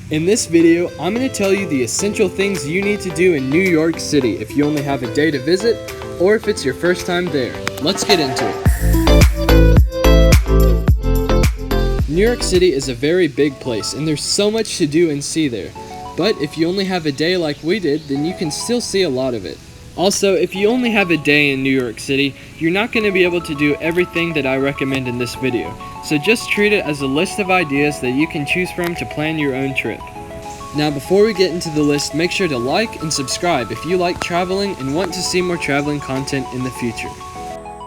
In this video, I'm going to tell you the essential things you need to do in New York City if you only have a day to visit or if it's your first time there. Let's get into it. New York City is a very big place and there's so much to do and see there. But if you only have a day like we did, then you can still see a lot of it. Also, if you only have a day in New York City, you're not going to be able to do everything that I recommend in this video. So just treat it as a list of ideas that you can choose from to plan your own trip. Now before we get into the list, make sure to like and subscribe if you like traveling and want to see more traveling content in the future.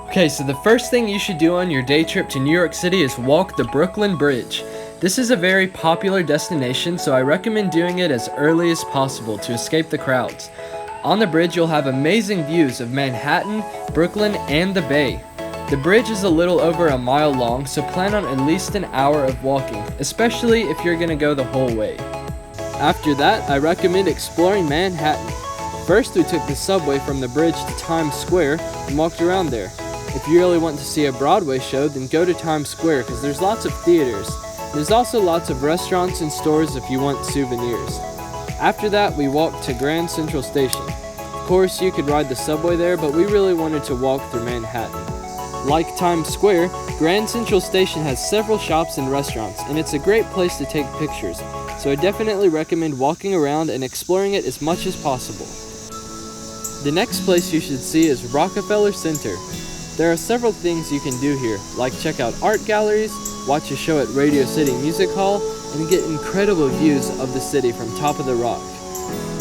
Okay, so the first thing you should do on your day trip to New York City is walk the Brooklyn Bridge. This is a very popular destination, so I recommend doing it as early as possible to escape the crowds. On the bridge, you'll have amazing views of Manhattan, Brooklyn, and the Bay. The bridge is a little over a mile long, so plan on at least an hour of walking, especially if you're gonna go the whole way. After that, I recommend exploring Manhattan. First, we took the subway from the bridge to Times Square and walked around there. If you really want to see a Broadway show, then go to Times Square because there's lots of theaters. There's also lots of restaurants and stores if you want souvenirs. After that, we walked to Grand Central Station. Of course, you could ride the subway there, but we really wanted to walk through Manhattan. Like Times Square, Grand Central Station has several shops and restaurants, and it's a great place to take pictures, so I definitely recommend walking around and exploring it as much as possible. The next place you should see is Rockefeller Center. There are several things you can do here, like check out art galleries, watch a show at Radio City Music Hall, and get incredible views of the city from top of the rock.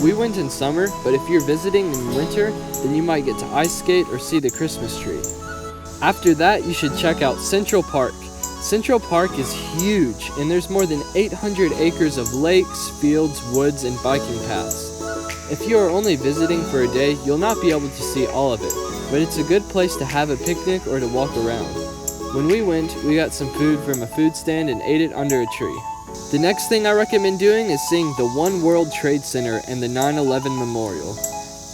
We went in summer, but if you're visiting in winter, then you might get to ice skate or see the Christmas tree. After that, you should check out Central Park. Central Park is huge, and there's more than 800 acres of lakes, fields, woods, and biking paths. If you are only visiting for a day, you'll not be able to see all of it, but it's a good place to have a picnic or to walk around. When we went, we got some food from a food stand and ate it under a tree. The next thing I recommend doing is seeing the One World Trade Center and the 9/11 Memorial.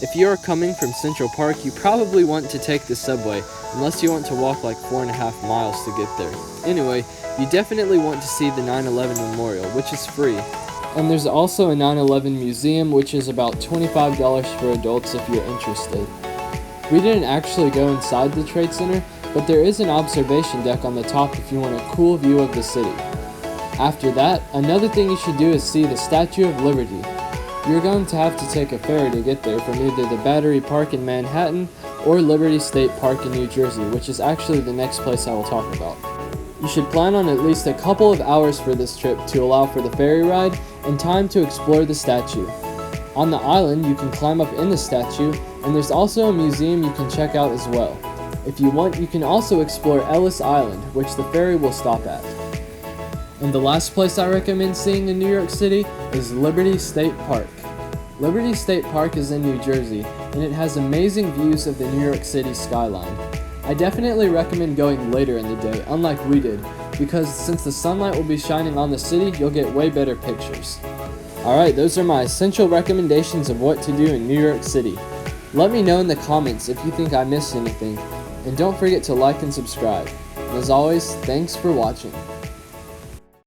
If you are coming from Central Park, you probably want to take the subway, unless you want to walk like 4.5 miles to get there. Anyway, you definitely want to see the 9/11 Memorial, which is free. And there's also a 9/11 museum, which is about $25 for adults if you're interested. We didn't actually go inside the Trade Center, but there is an observation deck on the top if you want a cool view of the city. After that, another thing you should do is see the Statue of Liberty. You're going to have to take a ferry to get there from either the Battery Park in Manhattan or Liberty State Park in New Jersey, which is actually the next place I will talk about. You should plan on at least a couple of hours for this trip to allow for the ferry ride and time to explore the statue. On the island, you can climb up in the statue, and there's also a museum you can check out as well. If you want, you can also explore Ellis Island, which the ferry will stop at. And the last place I recommend seeing in New York City is Liberty State Park. Liberty State Park is in New Jersey, and it has amazing views of the New York City skyline. I definitely recommend going later in the day, unlike we did, because since the sunlight will be shining on the city, you'll get way better pictures. Alright, those are my essential recommendations of what to do in New York City. Let me know in the comments if you think I missed anything, and don't forget to like and subscribe. And as always, thanks for watching.